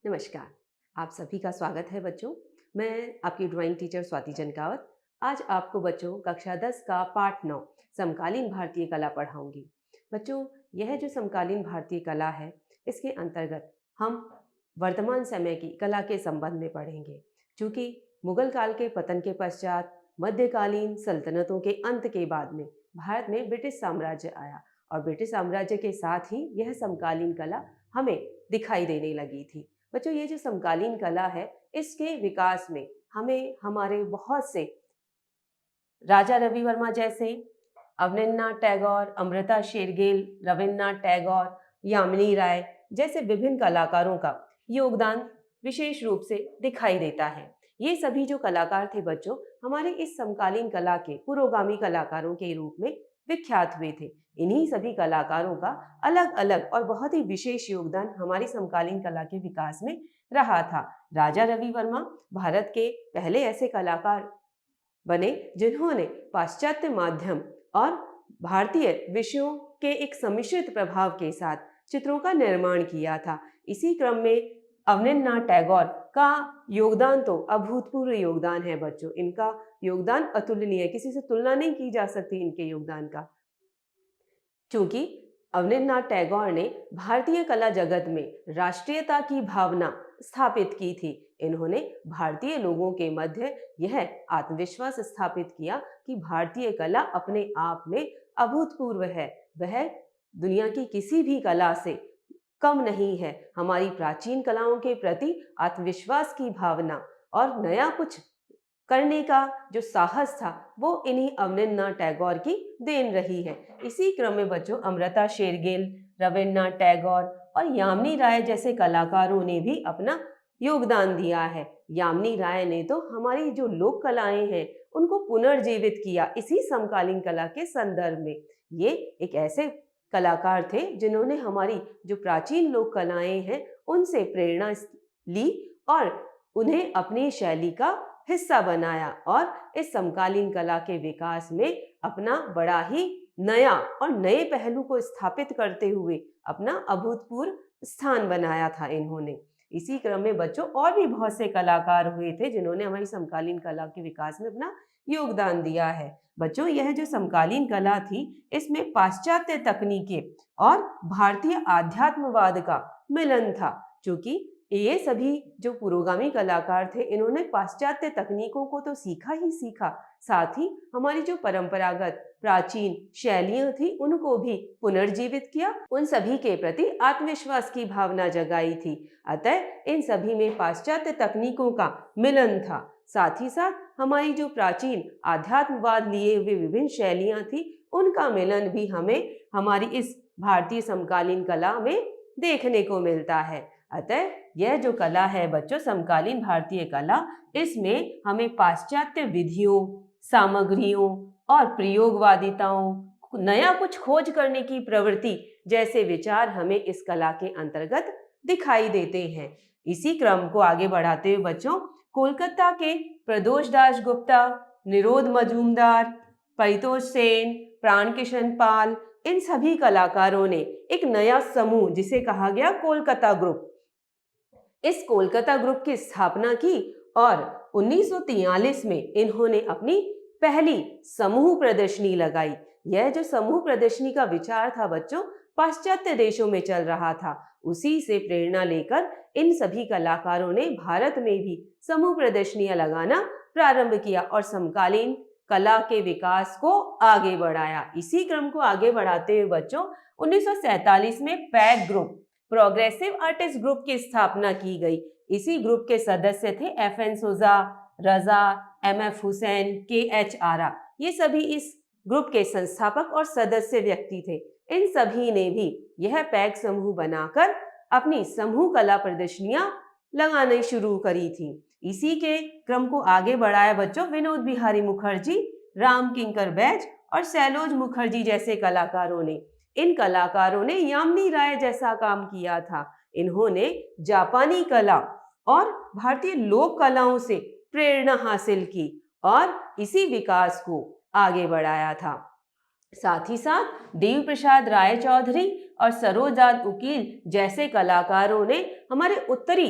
नमस्कार। आप सभी का स्वागत है बच्चों। मैं आपकी ड्राइंग टीचर स्वाति जनकावत आज आपको बच्चों कक्षा 10 का पाठ 9 समकालीन भारतीय कला पढ़ाऊंगी। बच्चों, यह जो समकालीन भारतीय कला है, इसके अंतर्गत हम वर्तमान समय की कला के संबंध में पढ़ेंगे। चूँकि मुगल काल के पतन के पश्चात मध्यकालीन सल्तनतों के अंत के बाद में भारत में ब्रिटिश साम्राज्य आया और ब्रिटिश साम्राज्य के साथ ही यह समकालीन कला हमें दिखाई देने लगी थी। बच्चों, ये जो समकालीन कला है, इसके विकास में हमें हमारे बहुत से राजा रवि वर्मा जैसे, अवनिंद्रनाथ टैगोर, अमृता शेरगिल, रविन्द्रनाथ टैगोर, यामिनी राय जैसे विभिन्न कलाकारों का योगदान विशेष रूप से दिखाई देता है। ये सभी जो कलाकार थे बच्चों, हमारे इस समकालीन कला के पुरोगामी कलाकारों के रूप में विख्यात हुए थे। इन्हीं सभी कलाकारों का अलग अलग और बहुत ही विशेष योगदान हमारी समकालीन कला के विकास में रहा था। राजा रवि वर्मा भारत के पहले ऐसे कलाकार बने जिन्होंने पाश्चात्य माध्यम और भारतीय विषयों के एक सम्मिश्रित प्रभाव के साथ चित्रों का निर्माण किया था। इसी क्रम में अवनिंद्रनाथ टैगोर का योगदान तो अभूतपूर्व योगदान है बच्चों। इनका योगदान अतुलनीय है, किसी से तुलना नहीं की जा सकती इनके योगदान का। क्योंकि अवनिंद्रनाथ टैगोर ने भारतीय कला जगत में राष्ट्रीयता की भावना स्थापित की थी। इन्होंने भारतीय लोगों के मध्य यह आत्मविश्वास स्थापित किया कि भारतीय कला अपने आप में अभूतपूर्व है, वह दुनिया की किसी भी कला से कम नहीं है। हमारी प्राचीन कलाओं के प्रति आत्मविश्वास की भावना और नया कुछ करने का जो साहस था, वो इन्हीं अवनिंद्रनाथ टैगोर की देन रही है। इसी क्रम में बच्चों अमृता शेरगिल, रविन्द्रनाथ टैगोर और यामिनी राय जैसे कलाकारों ने भी अपना योगदान दिया है। यामिनी राय ने तो हमारी जो लोक कलाएं हैं उनको पुनर्जीवित किया इसी समकालीन कला के संदर्भ में। ये एक ऐसे कलाकार थे जिन्होंने हमारी जो प्राचीन लोक कलाएं हैं उनसे प्रेरणा ली और उन्हें अपनी शैली का हिस्सा बनाया और इस समकालीन कला के विकास में अपना बड़ा ही नया और नए पहलू को स्थापित करते हुए अपना अभूतपूर्व स्थान बनाया था इन्होंने। इसी क्रम में बच्चों और भी बहुत से कलाकार हुए थे जिन्होंने हमारी समकालीन कला के विकास में अपना योगदान दिया है। बच्चों, यह जो समकालीन कला थी, इसमें पाश्चात्य तकनीकें और भारतीय आध्यात्मवाद का मिलन था। क्योंकि ये सभी जो पुरोगामी कलाकार थे, इन्होंने पाश्चात्य तकनीकों को तो सीखा ही सीखा, साथ ही हमारी जो परंपरागत प्राचीन शैलियां थी उनको भी पुनर्जीवित किया, उन सभी के प्रति आत्मविश्वास की भावना जगाई थी। अतः इन सभी में पाश्चात्य तकनीकों का मिलन था। साथ ही साथ हमारी जो प्राचीन आध्यात्मवाद लिए हुए विभिन्न शैलियां थी, उनका मिलन भी हमें हमारी इस भारतीय समकालीन कला में देखने को मिलता है। अतः यह जो कला है बच्चों, समकालीन भारतीय कला, इसमें हमें पाश्चात्य विधियों, सामग्रियों और प्रयोगवादिताओं, नया कुछ खोज करने की प्रवृत्ति जैसे विचार हमें इस कला के अंतर्गत दिखाई देते हैं। इसी क्रम को आगे बढ़ाते हुए बच्चों, कोलकाता के प्रदोष दास गुप्ता, निरोध मजूमदार, परितोष सेन, प्राण किशन पाल, इन सभी कलाकारों ने एक नया समूह जिसे कहा गया कोलकाता ग्रुप, इस कोलकाता ग्रुप की स्थापना की और 1943 में इन्होंने अपनी पहली समूह प्रदर्शनी लगाई। यह जो समूह प्रदर्शनी का विचार था बच्चों, पाश्चात्य देशों में चल रहा था। उसी से प्रेरणा लेकर इन सभी कलाकारों ने भारत में भी समूह प्रदर्शनियां लगाना प्रारंभ किया और समकालीन कला के विकास को आगे बढ़ाया। इसी क्रम को आगे बढ़ाते हुए बच्चों 1947 में peg group, progressive artist group की स्थापना की गई। इसी ग्रुप के सदस्य थे FN सोजा, रजा, MF हुसैन, KH आरा। ये सभी इस ग्रुप के संस्थापक और सदस्य व्यक्ति थे। इन सभी ने भी यह पैग समूह बनाकर अपनी समूह कला प्रदर्शनियां लगानी शुरू करी थी। इसी के क्रम को आगे बढ़ाया बच्चों विनोद बिहारी मुखर्जी, राम किंकर बैज और सैलोज मुखर्जी जैसे कलाकारों ने। इन कलाकारों ने यामिनी राय जैसा काम किया था। इन्होंने जापानी कला और भारतीय लोक कलाओं से प्रेरणा हासिल की और इसी विकास को आगे बढ़ाया था। साथ ही साथ देव प्रसाद राय चौधरी और सरोजदास उकील जैसे कलाकारों ने हमारे उत्तरी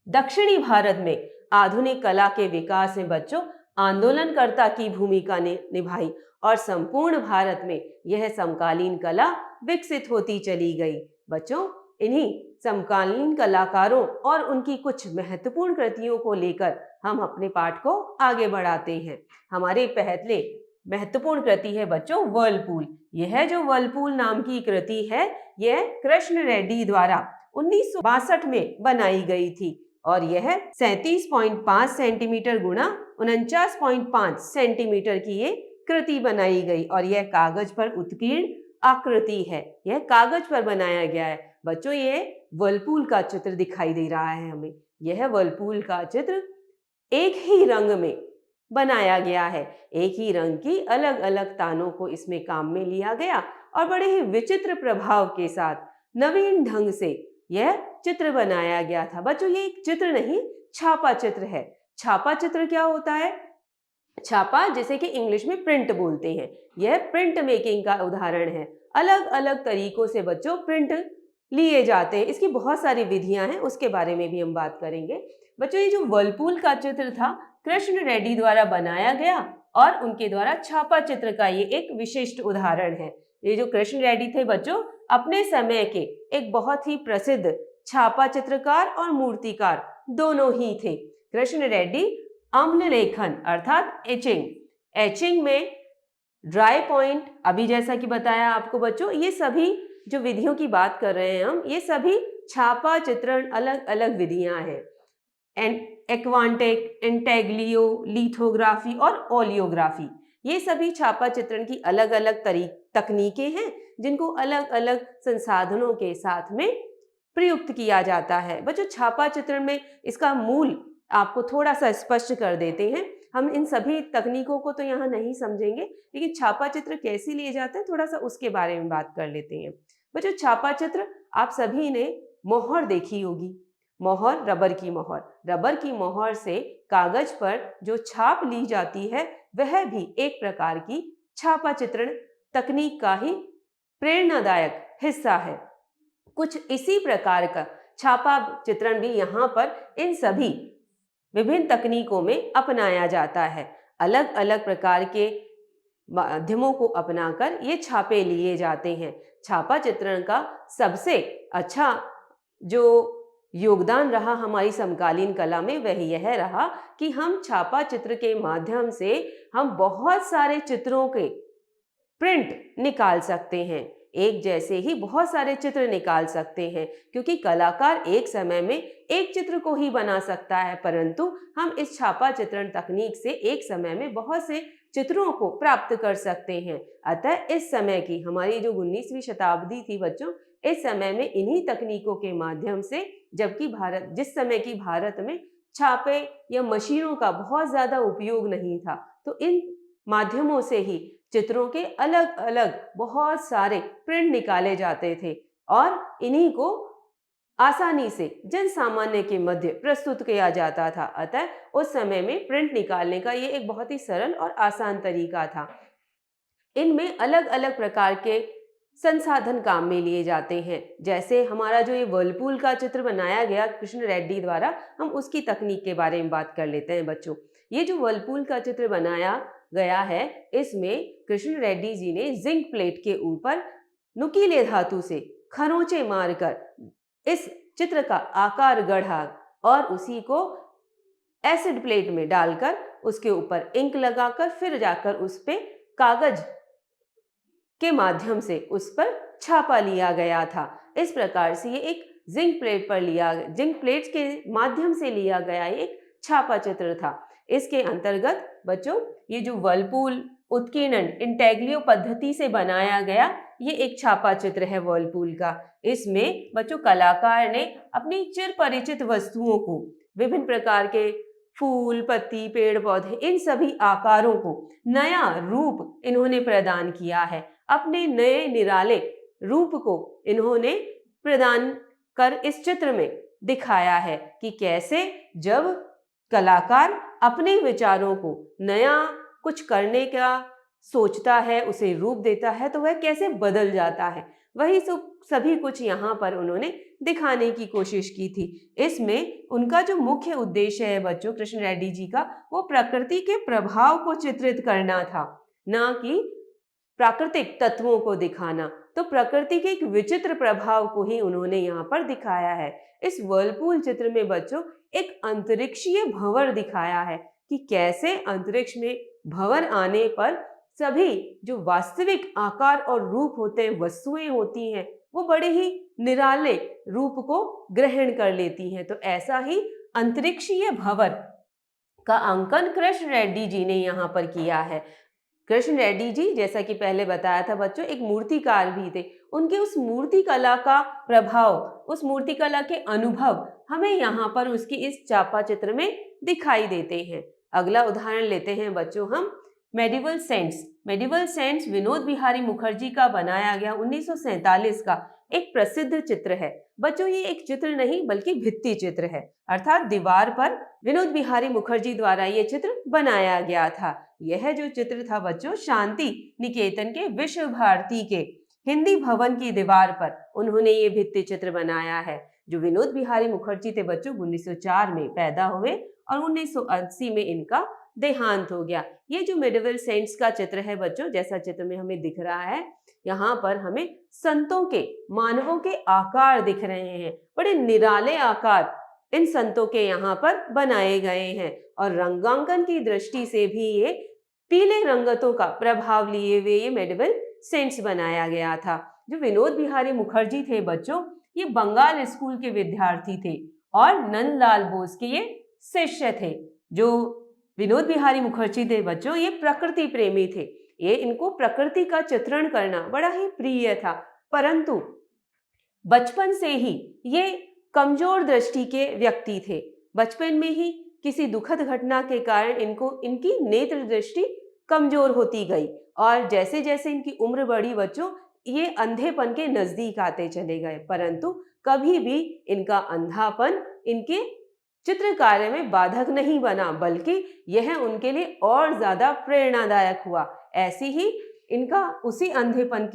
दक्षिणी भारत में आधुनिक कला के विकास में बच्चों आंदोलनकर्ता की भूमिका ने निभाई और संपूर्ण भारत में यह समकालीन कला विकसित होती चली गई। बच्चों, इन्हीं समकालीन कलाकारों और उनकी कुछ महत्वपूर्ण कृतियों को लेकर हम अपने पाठ को आगे बढ़ाते हैं। हमारे पहले महत्वपूर्ण कृति है बच्चों वर्लपूल। यह जो वर्लपूल नाम की कृति है, यह कृष्ण रेड्डी द्वारा 1962 में बनाई गई थी और यह 37.5 सेंटीमीटर गुणा 49.5 सेंटीमीटर की ये कृति बनाई गई और यह कागज पर उत्कीर्ण आकृति है। यह कागज पर बनाया गया है। बच्चों, ये वर्लपूल का चित्र दिखाई दे रहा है हमें। यह वर्लपूल का चित्र एक ही रंग में बनाया गया है। एक ही रंग की अलग अलग तानों को इसमें काम में लिया गया और बड़े ही विचित्र प्रभाव के साथ नवीन ढंग से यह चित्र बनाया गया था। बच्चों, ये एक चित्र नहीं, छापा चित्र है। छापा चित्र क्या होता है? छापा, जैसे कि इंग्लिश में प्रिंट बोलते हैं, यह प्रिंट मेकिंग का उदाहरण है। अलग अलग तरीकों से बच्चों प्रिंट लिए जाते हैं। इसकी बहुत सारी विधियां हैं, उसके बारे में भी हम बात करेंगे। बच्चों, ये जो वर्लपूल का चित्र था कृष्ण रेड्डी द्वारा बनाया गया और उनके द्वारा छापा चित्र का ये एक विशिष्ट उदाहरण है। ये जो कृष्ण रेड्डी थे बच्चों, अपने समय के एक बहुत ही प्रसिद्ध छापा चित्रकार और मूर्तिकार दोनों ही थे। कृष्ण रेड्डी अम्ल लेखन अर्थात एचिंग में ड्राई पॉइंट, अभी जैसा कि बताया आपको बच्चों, ये सभी जो विधियों की बात कर रहे हैं हम, ये सभी छापा चित्रण अलग अलग विधियां हैं। एक्वांटिक, इंटेग्लियो, लिथोग्राफी और ओलियोग्राफी, ये सभी छापा चित्रण की अलग अलग तकनीकें हैं जिनको अलग अलग संसाधनों के साथ में प्रयुक्त किया जाता है। बच्चों, छापा चित्रण में इसका मूल आपको थोड़ा सा स्पष्ट कर देते हैं। हम इन सभी तकनीकों को तो यहाँ नहीं समझेंगे, लेकिन छापा चित्र कैसे लिए जाते हैं थोड़ा सा उसके बारे में बात कर लेते हैं। बच्चों, छापा चित्र आप सभी ने मोहर देखी होगी। मोहर, रबर की मोहर से कागज पर जो छाप ली जाती है वह भी एक प्रकार की छापा चित्रण तकनीक का ही प्रेरणादायक हिस्सा है। कुछ इसी प्रकार का छापा चित्रण भी यहाँ पर इन सभी विभिन्न तकनीकों में अपनाया जाता है। अलग अलग प्रकार के माध्यमों को अपनाकर ये छापे लिए जाते हैं। छापा चित्रण का सबसे अच्छा जो योगदान रहा हमारी समकालीन कला में वह यह रहा कि हम छापा चित्र के माध्यम से हम बहुत सारे चित्रों के प्रिंट निकाल सकते हैं। एक जैसे ही बहुत सारे चित्र निकाल सकते हैं, क्योंकि कलाकार एक समय में एक चित्र को ही बना सकता है, परंतु हम इस छापा चित्रण तकनीक से एक समय में बहुत से चित्रों को प्राप्त कर सकते हैं। अतः इस समय की हमारी जो 19वीं शताब्दी थी बच्चों, इस समय में इन्हीं तकनीकों के माध्यम से, जबकि जिस समय की भारत में छापे या मशीनों का बहुत ज्यादा उपयोग नहीं था, तो इन माध्यमों से ही चित्रों के अलग अलग बहुत सारे प्रिंट निकाले जाते थे और इन्हीं को आसानी से जन सामान्य के मध्य प्रस्तुत किया जाता था। अतः उस समय में प्रिंट निकालने का ये एक बहुत ही सरल और आसान तरीका था। इनमें अलग अलग प्रकार के संसाधन काम में लिए जाते हैं। जैसे हमारा जो ये वर्लपूल का चित्र बनाया गया कृष्ण रेड्डी द्वारा, हम उसकी तकनीक के बारे में बात कर लेते हैं बच्चों। ये जो वर्लपूल का चित्र बनाया गया है, इसमें कृष्ण रेड्डी जी ने जिंक प्लेट के ऊपर नुकीले धातु से खरोंचे मारकर इस चित्र का आकार गढ़ा और उसी को एसिड प्लेट में डालकर उसके ऊपर इंक लगाकर फिर जाकर उस पे कागज के माध्यम से उस पर छापा लिया गया था। इस प्रकार से ये एक जिंक प्लेट के माध्यम से लिया गया एक छापा चित्र था। इसके अंतर्गत बच्चों, ये जो वर्लपूल उत्कीर्णन इंटेग्लियो पद्धति से बनाया गया ये एक छापा चित्र है वर्लपूल का। इसमें बच्चों कलाकार ने अपनी चिर परिचित वस्तुओं को, विभिन्न प्रकार के फूल, पत्ती, पेड़ पौधे, इन सभी आकारों को नया रूप इन्होंने प्रदान किया है। अपने नए निराले रूप को इन्होंने प्रदान कर इस चित्र में दिखाया है कि कैसे जब कलाकार अपने विचारों को नया कुछ करने का सोचता है, उसे रूप देता है, तो वह कैसे बदल जाता है। वही सभी कुछ यहाँ पर उन्होंने दिखाने की कोशिश की थी। इसमें उनका जो मुख्य उद्देश्य है बच्चों कृष्ण रेड्डी जी का, वो प्रकृति के प्रभाव को चित्रित करना था, ना कि प्राकृतिक तत्वों को दिखाना। तो प्रकृति के एक विचित्र प्रभाव को ही उन्होंने यहाँ पर दिखाया है। इस वर्लपूल चित्र में बच्चों एक अंतरिक्षीय भंवर दिखाया है कि कैसे अंतरिक्ष में भंवर आने पर सभी जो वास्तविक आकार और रूप होते हैं, वस्तुएं होती हैं, वो बड़े ही निराले रूप को ग्रहण कर लेती हैं। तो ऐसा ही अंतरिक्षीय भंवर का अंकन कृष्ण रेड्डी जी ने यहाँ पर किया है। कृष्ण रेड्डी जी, जैसा कि पहले बताया था बच्चों, एक मूर्तिकार भी थे। उनके उस मूर्ति कला का प्रभाव, उस मूर्ति कला के अनुभव हमें यहाँ पर उसकी इस चापा चित्र में दिखाई देते हैं। अगला उदाहरण लेते हैं बच्चों हम medieval saints. Medieval saints Vinod Bihari Mukherjee का बनाया गया 1947 का एक प्रसिद्ध चित्र है। बच्चों ये एक चित्र नहीं बल्कि भित्ति चित्र है, अर्थात दीवार पर विनोद बिहारी मुखर्जी द्वारा ये चित्र बनाया गया था। यह जो चित्र था बच्चों शांति निकेतन के विश्व भारती के हिंदी भवन की दीवार पर उन्होंने ये भित्ति चित्र बनाया है। जो विनोद बिहारी मुखर्जी थे बच्चों 1904 में पैदा हुए और 1980 में इनका देहांत हो गया। ये जो मेडिवल सेंट्स का चित्र है बच्चों, जैसा चित्र में हमें दिख रहा है, यहाँ पर हमें संतों के, मानवों के आकार दिख रहे हैं। बड़े निराले आकार इन संतों के यहाँ पर बनाए गए हैं और रंगांकन की दृष्टि से भी ये पीले रंगतों का प्रभाव लिए हुए ये मेडिवल सेंट्स बनाया गया था। जो विनोद बिहारी मुखर्जी थे बच्चों, ये बंगाल स्कूल के विद्यार्थी थे और नंदलाल बोस के ये शिष्य थे। जो विनोद बिहारी मुखर्जी थे बच्चों, ये प्रकृति प्रेमी थे। ये इनको प्रकृति का चित्रण करना बड़ा ही प्रिय था, परंतु बचपन से ही ये कमजोर दृष्टि के व्यक्ति थे। बचपन में ही किसी दुखद घटना के कारण इनकी नेत्र दृष्टि कमजोर होती गई और जैसे जैसे इनकी उम्र बढ़ी बच्चों, ये अंधेपन के नजदीक आते चले गए, परंतु कभी भी इनका अंधापन इनके चित्र कार्य में बाधक नहीं बना, बल्कि यह उनके लिए और ज्यादा प्रेरणादायक हुआ। ऐसी ही इनका उसी अंधेपन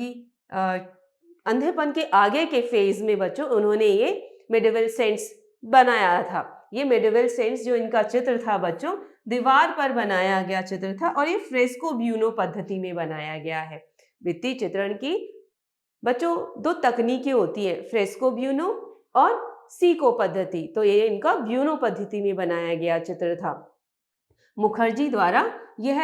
के आगे के फेज में बच्चों उन्होंने ये मेडिवल सेंट्स बनाया था। ये मेडिवल सेंट्स जो इनका चित्र था बच्चों, दीवार पर बनाया गया चित्र था और ये फ्रेस्को ब्यूनो पद्धति में बनाया गया है। भित्ति चित्रण की बच्चों दो तकनीकें होती है, फ्रेस्को ब्यूनो और सीको पद्धति। तो ये इनका ब्यूनो पद्धति में बनाया गया चित्र था। मुखर्जी द्वारा यह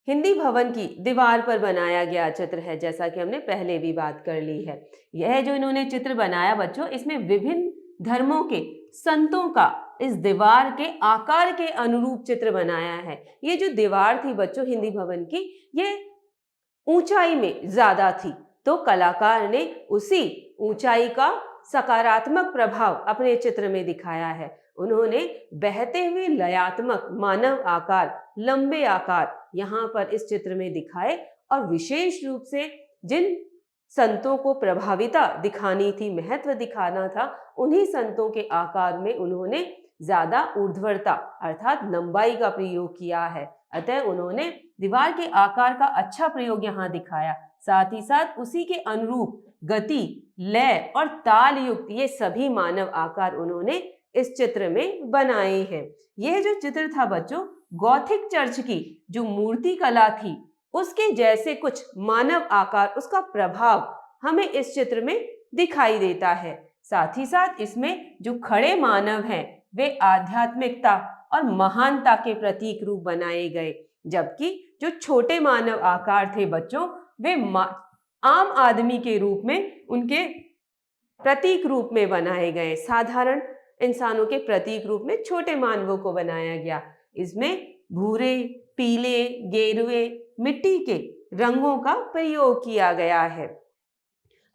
हिंदी भवन की दीवार पर बनाया गया चित्र है, जैसा कि हमने पहले भी बात कर ली है। यह जो इन्होंने चित्र बनाया बच्चों, इसमें विभिन्न धर्मों के संतों का इस दीवार के आकार के अनुरूप चित्र बनाया है। ये जो दीवार थी बच्चों हिंदी भवन की, ये ऊंचाई में ज्यादा थी, तो कलाकार ने उसी ऊंचाई का सकारात्मक प्रभाव अपने चित्र में दिखाया है। उन्होंने बहते हुए लयात्मक मानव आकार, लंबे आकार यहाँ पर इस चित्र में दिखाए और विशेष रूप से जिन संतों को प्रभाविता दिखानी थी, महत्व दिखाना था, उन्हीं संतों के आकार में उन्होंने ज्यादा ऊर्ध्वता अर्थात लंबाई का प्रयोग किया है। अतः उन्होंने दीवार के आकार का अच्छा प्रयोग यहाँ दिखाया, साथ ही साथ उसी के अनुरूप गति, लय और ताल युक्त ये सभी मानव आकार उन्होंने इस चित्र में बनाए हैं। यह जो चित्र था बच्चों, गॉथिक चर्च की जो मूर्ति कला थी उसके जैसे कुछ मानव आकार, उसका प्रभाव हमें इस चित्र में दिखाई देता है। साथ ही साथ इसमें जो खड़े मानव हैं वे आध्यात्मिकता और महानता के प्रतीक रूप बनाए गए, जबकि जो छोटे मानव आकार थे बच्चों, वे आम आदमी के रूप में उनके प्रतीक रूप में बनाए गए। साधारण इंसानों के प्रतीक रूप में छोटे मानवों को बनाया गया। इसमें भूरे, पीले, गेरुए, मिट्टी के रंगों का प्रयोग किया गया है।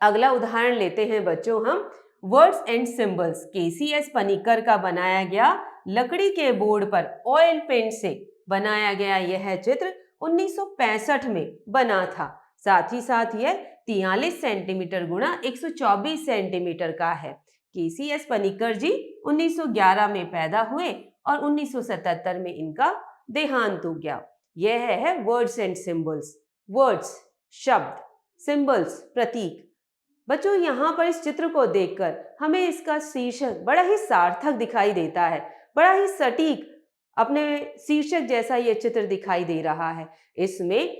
अगला उदाहरण लेते हैं बच्चों हम words and symbols. KCS Panicker का बनाया गया लकड़ी के बोर्ड पर ऑयल पेंट से बनाया गया यह चित्र 1965 में बना था। साथ ही साथ यह 43 सेंटीमीटर गुणा 124 सेंटीमीटर का है। केसीएस पनिक्कर जी 1911 में पैदा हुए और 1977 में इनका देहांत हो गया। यह है वर्ड्स एंड सिंबल्स। वर्ड्स शब्द, सिंबल्स प्रतीक। बच्चों यहाँ पर इस चित्र को देखकर हमें इसका शीर्षक बड़ा ही सार्थक दिखाई देता है, बड़ा ही सटीक अपने शीर्षक जैसा ये चित्र दिखाई दे रहा है। इसमें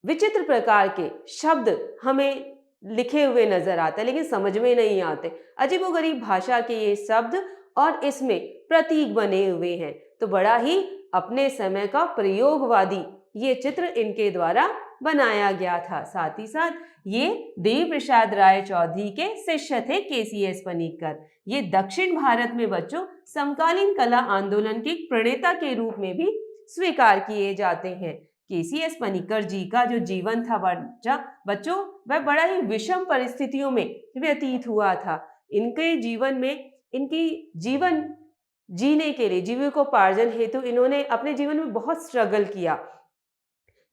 विचित्र प्रकार के शब्द हमें लिखे हुए नजर आते हैं, लेकिन समझ में नहीं आते। अजीबोगरीब भाषा के ये शब्द और इसमें प्रतीक बने हुए हैं। तो बड़ा ही अपने समय का प्रयोगवादी ये चित्र इनके द्वारा बनाया गया था। साथ ही साथ ये देवी प्रसाद राय चौधरी के शिष्य थे, केसीएस पनिक्कर। ये दक्षिण भारत में बच्चों समकालीन कला आंदोलन के प्रणेता के रूप में भी स्वीकार किए जाते हैं। केसीएस पनिक्कर जी का जो जीवन था बच्चों, वह बड़ा ही विषम परिस्थितियों में व्यतीत हुआ था। इनके जीवन में, इनकी जीवन जीने के लिए, जीविकोपार्जन हेतु इन्होंने अपने जीवन में बहुत स्ट्रगल किया।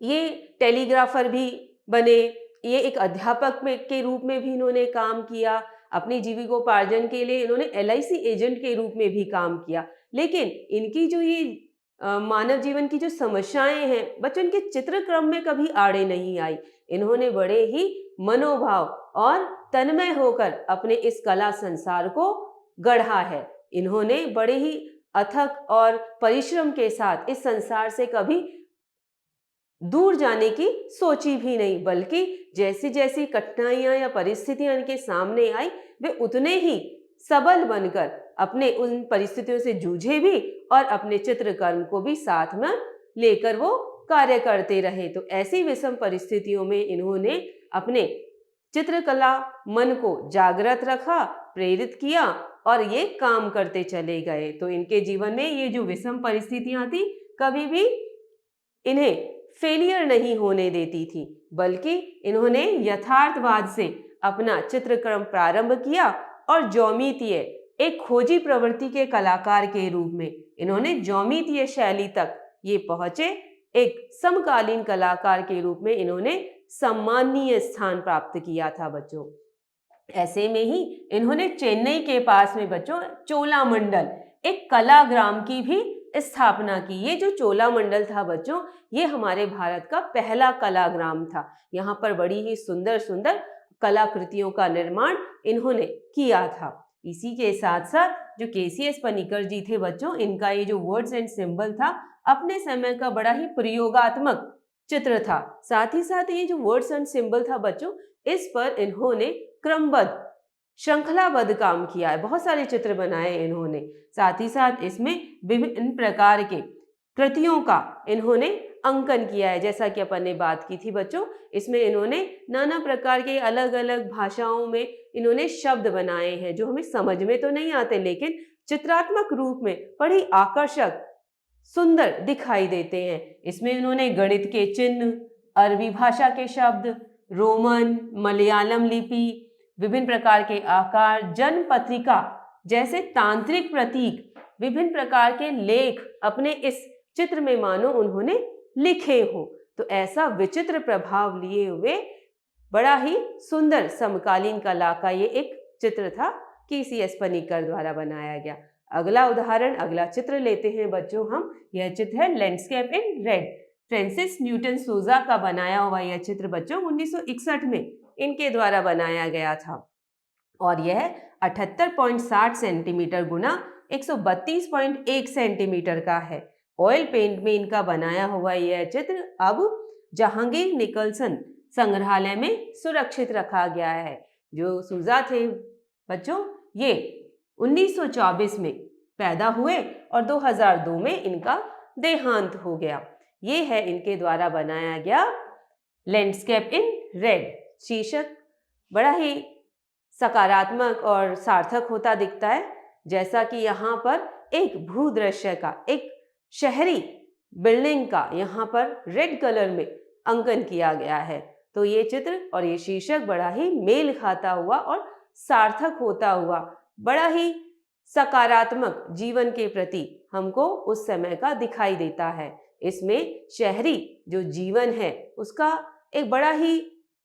ये टेलीग्राफर भी बने, ये एक अध्यापक के रूप में भी इन्होंने काम किया। अपनी जीविकोपार्जन के लिए इन्होंने एलआईसी एजेंट के रूप में भी काम किया। लेकिन इनकी जो ये मानव जीवन की जो समस्याएं हैं बच्चों, इनके चित्रक्रम में कभी आड़े नहीं आई। इन्होंने बड़े ही मनोभाव और तन्मय होकर अपने इस कला संसार को गढ़ा है। इन्होंने बड़े ही अथक और परिश्रम के साथ इस संसार से कभी दूर जाने की सोची भी नहीं, बल्कि जैसी जैसी कठिनाइयां या परिस्थितियां इनके सामने आई, वे उतने ही सबल बनकर अपने उन परिस्थितियों से जूझे भी और अपने चित्रकर्म को भी साथ में लेकर वो कार्य करते रहे। तो ऐसी विषम परिस्थितियों में इन्होंने अपने चित्रकला मन को जागृत रखा, प्रेरित किया और ये काम करते चले गए। तो इनके जीवन में ये जो विषम परिस्थितियां थी कभी भी इन्हें फेलियर नहीं होने देती थी, बल्कि इन्होंने यथार्थवाद से अपना चित्रकर्म प्रारंभ किया और ज्योमितीय, एक खोजी प्रवृत्ति के कलाकार के रूप में इन्होंने ज्योमितीय शैली तक ये पहुंचे। एक समकालीन कलाकार के रूप में इन्होंने सम्माननीय स्थान प्राप्त किया था बच्चों। ऐसे में ही इन्होंने चेन्नई के पास में बच्चों चोलामंडल, एक कलाग्राम की भी स्थापना की। ये जो चोलामंडल था बच्चों, ये हमारे भारत का पहला कलाग्राम था। यहाँ पर बड़ी ही सुंदर सुंदर कलाकृतियों का निर्माण इन्होंने किया था। इसी के साथ साथ जो केसीएस पनिक्कर जी थे बच्चों, इनका ये जो वर्ड्स एंड सिंबल था अपने समय का बड़ा ही प्रयोगात्मक चित्र था। साथ ही साथ ये जो वर्ड्स एंड सिंबल था बच्चों, इस पर इन्होंने क्रमबद्ध, श्रृंखलाबद्ध काम किया है। बहुत सारे चित्र बनाए इन्होंने। साथ ही साथ इसमें विभिन्न प्रकार के कृतियों का इन्होंने अंकन किया है। जैसा कि अपन ने बात की थी बच्चों, इसमें इन्होंने नाना प्रकार के अलग अलग भाषाओं में इन्होंने शब्द बनाए हैं जो हमें समझ में तो नहीं आते, लेकिन चित्रात्मक रूप में बड़ी आकर्षक, सुंदर दिखाई देते हैं। इसमें इन्होंने गणित के चिन्ह, अरबी भाषा के शब्द, रोमन, मलयालम लिपि, विभिन्न प्रकार के आकार, जन्म पत्रिका जैसे तांत्रिक प्रतीक, विभिन्न प्रकार के लेख अपने इस चित्र में मानो उन्होंने लिखे हो। तो ऐसा विचित्र प्रभाव लिए हुए बड़ा ही सुंदर समकालीन कला का ये एक चित्र था, केसीएस पनिक्कर द्वारा बनाया गया। अगला उदाहरण, अगला चित्र लेते हैं बच्चों हम। यह चित्र है landscape in red. Francis Newton सोजा का बनाया हुआ यह चित्र बच्चों 1961 में इनके द्वारा बनाया गया था और यह 78.60 सेंटीमीटर गुना 132.1 सेंटीमीटर का है। ऑयल पेंट में इनका बनाया हुआ यह चित्र अब जहांगीर निकलसन संग्रहालय में सुरक्षित रखा गया है। जो सूजा थे बच्चों, ये 1924 में पैदा हुए और 2002 में इनका देहांत हो गया। ये है इनके द्वारा बनाया गया लैंडस्केप इन रेड। शीर्षक बड़ा ही सकारात्मक और सार्थक होता दिखता है, जैसा कि यहाँ पर एक भूदृश्य का, एक शहरी बिल्डिंग का यहाँ पर रेड कलर में अंकन किया गया है। तो ये चित्र और ये शीर्षक बड़ा ही मेल खाता हुआ और सार्थक होता हुआ, बड़ा ही सकारात्मक जीवन के प्रति हमको उस समय का दिखाई देता है। इसमें शहरी जो जीवन है उसका एक बड़ा ही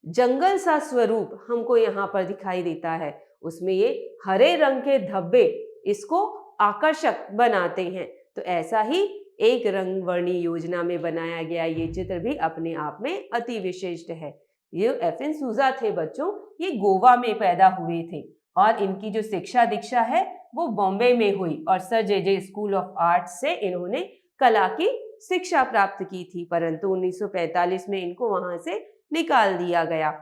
जंगल सा स्वरूप हमको यहाँ पर दिखाई देता है। उसमें ये हरे रंग के धब्बे इसको आकर्षक बनाते हैं। तो ऐसा ही एक रंग वर्णी योजना में बनाया गया ये चित्र भी अपने आप में अति विशिष्ट है। ये एफएन सूजा थे बच्चों, ये गोवा में पैदा हुए थे और इनकी जो शिक्षा दीक्षा है वो बॉम्बे में हुई और sir J school of art से इन्होंने कला की शिक्षा प्राप्त की थी, परंतु 1945 में इनको वहां से निकाल दिया गया।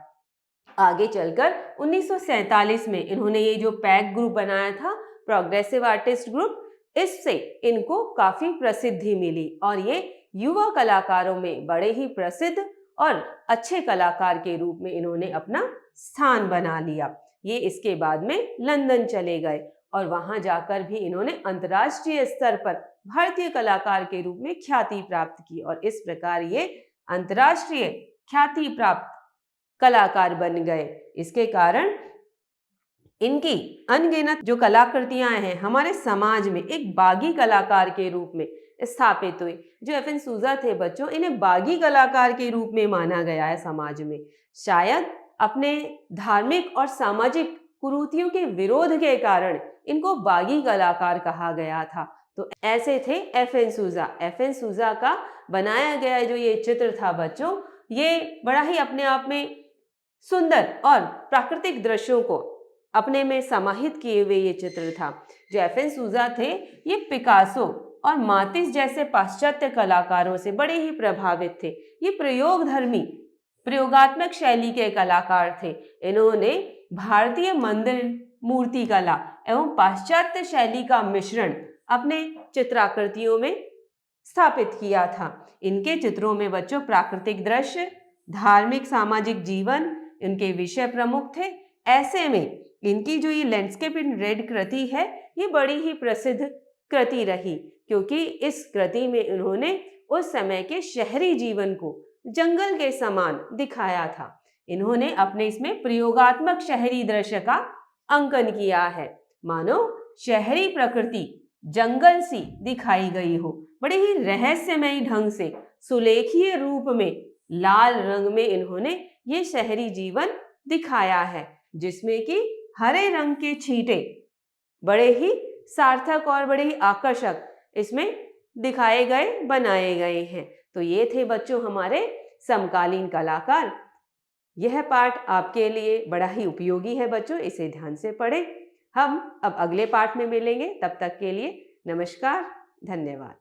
आगे चलकर 1947 में इन्होंने ये जो पैक ग्रुप बनाया था, प्रोग्रेसिव आर्टिस्ट ग्रुप, इससे इनको काफी प्रसिद्धि मिली और ये युवा कलाकारों में बड़े ही प्रसिद्ध और अच्छे कलाकार के रूप में इन्होंने अपना स्थान बना लिया। ये इसके बाद में लंदन चले गए और वहां जाकर भी इन्होंने अंतर्राष्ट्रीय स्तर पर भारतीय कलाकार के रूप में ख्याति प्राप्त की और इस प्रकार ये अंतर्राष्ट्रीय ख्याति प्राप्त कलाकार बन गए। इसके कारण इनकी अनगिनत जो कलाकृतियां हैं हमारे समाज में एक बागी कलाकार के रूप में स्थापित हुई। जो एफएन सूजा थे बच्चों, इन्हें बागी कलाकार के रूप में माना गया है समाज में। शायद अपने धार्मिक और सामाजिक कुरीतियों के विरोध के कारण इनको बागी कलाकार कहा गया था। तो ऐसे थे एफएन सूजा। एफएन सूजा का बनाया गया जो ये चित्र था बच्चों, ये बड़ा ही अपने आप में सुंदर और प्राकृतिक दृश्यों को अपने में समाहित किए हुए ये चित्र था। जो एफएन सूजा थे ये पिकासो और मातिस जैसे पाश्चात्य कलाकारों से बड़े ही प्रभावित थे। ये प्रयोगधर्मी प्रयोगात्मक शैली के कलाकार थे। इन्होंने भारतीय मंदिर मूर्ति कला एवं पाश्चात्य शैली का मिश्रण अपने चित्राकृतियों में स्थापित किया था। इनके चित्रों में बच्चों प्राकृतिक दृश्य, धार्मिक सामाजिक जीवन इनके विषय प्रमुख थे। ऐसे में इनकी जो ये लैंडस्केप इन रेड कृति है ये बड़ी ही प्रसिद्ध कृति रही, क्योंकि इस कृति में उन्होंने उस समय के शहरी जीवन को जंगल के समान दिखाया था। इन्होंने अपने इसमें प्रयोगात्मक शहरी दृश्य का अंकन किया है, मानो शहरी प्रकृति जंगल सी दिखाई गई हो। बड़े ही रहस्यमयी ढंग से सुलेखीय रूप में लाल रंग में इन्होंने ये शहरी जीवन दिखाया है, जिसमें कि हरे रंग के छींटे बड़े ही सार्थक और बड़े ही आकर्षक इसमें दिखाए गए, बनाए गए हैं। तो ये थे बच्चों हमारे समकालीन कलाकार। यह पाठ आपके लिए बड़ा ही उपयोगी है बच्चों, इसे ध्यान से पढ़ें। हम अब अगले पाठ में मिलेंगे, तब तक के लिए नमस्कार, धन्यवाद।